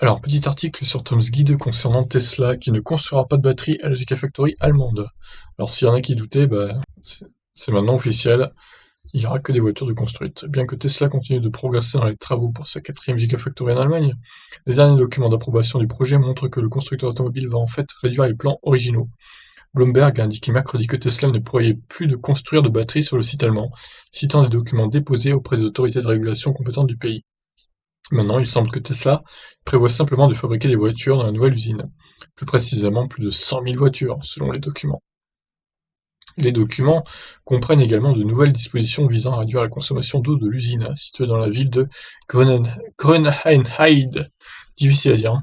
Alors, petit article sur Tom's Guide concernant Tesla qui ne construira pas de batterie à la Gigafactory allemande. Alors, s'il y en a qui doutaient, c'est maintenant officiel, il n'y aura que des voitures de construites. Bien que Tesla continue de progresser dans les travaux pour sa 4e Gigafactory en Allemagne, les derniers documents d'approbation du projet montrent que le constructeur automobile va en fait réduire les plans originaux. Bloomberg a indiqué mercredi que Tesla ne prévoyait plus de construire de batteries sur le site allemand, citant des documents déposés auprès des autorités de régulation compétentes du pays. Maintenant, il semble que Tesla prévoit simplement de fabriquer des voitures dans la nouvelle usine. Plus précisément, plus de 100 000 voitures, selon les documents. Les documents comprennent également de nouvelles dispositions visant à réduire la consommation d'eau de l'usine, située dans la ville de Grünheide. Difficile à dire.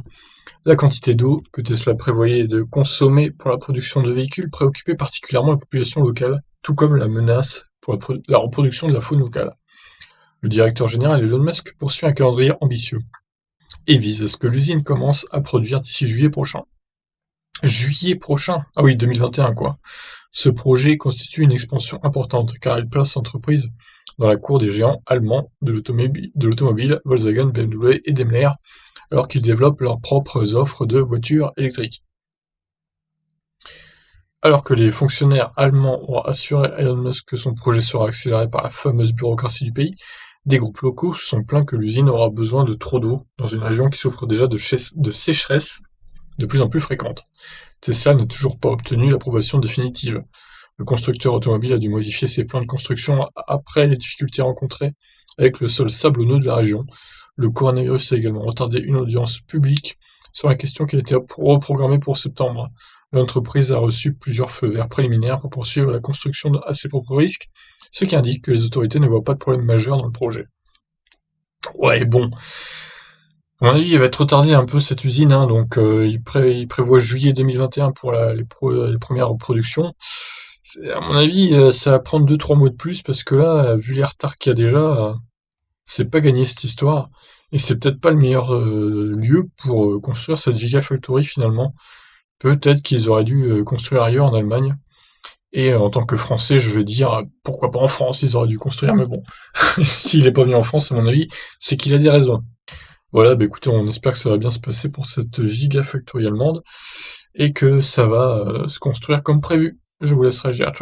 La quantité d'eau que Tesla prévoyait de consommer pour la production de véhicules préoccupait particulièrement la population locale, tout comme la menace pour la reproduction de la faune locale. Le directeur général Elon Musk poursuit un calendrier ambitieux et vise à ce que l'usine commence à produire d'ici juillet prochain. Juillet prochain? Ah oui, 2021 quoi. Ce projet constitue une expansion importante car il place l'entreprise dans la cour des géants allemands de l'automobile Volkswagen, BMW et Daimler, alors qu'ils développent leurs propres offres de voitures électriques. Alors que les fonctionnaires allemands ont assuré à Elon Musk que son projet sera accéléré par la fameuse bureaucratie du pays, des groupes locaux se sont plaints que l'usine aura besoin de trop d'eau dans une région qui souffre déjà de sécheresse de plus en plus fréquente. Tesla n'a toujours pas obtenu l'approbation définitive. Le constructeur automobile a dû modifier ses plans de construction après les difficultés rencontrées avec le sol sablonneux de la région. Le coronavirus a également retardé une audience publique sur la question qui a été reprogrammée pour septembre. L'entreprise a reçu plusieurs feux verts préliminaires pour poursuivre la construction à ses propres risques, ce qui indique que les autorités ne voient pas de problème majeur dans le projet. Ouais, bon. À mon avis, il va être retardé un peu cette usine, hein, donc il prévoit juillet 2021 pour les premières productions. À mon avis, ça va prendre 2-3 mois de plus parce que là, vu les retards qu'il y a déjà, c'est pas gagné cette histoire. Et c'est peut-être pas le meilleur lieu pour construire cette Gigafactory finalement. Peut-être qu'ils auraient dû construire ailleurs en Allemagne. Et en tant que Français, je vais dire pourquoi pas en France, ils auraient dû construire, mais bon, s'il est pas venu en France, à mon avis, c'est qu'il a des raisons. Voilà, écoutez, on espère que ça va bien se passer pour cette Gigafactory allemande et que ça va se construire comme prévu. Je vous laisse réagir.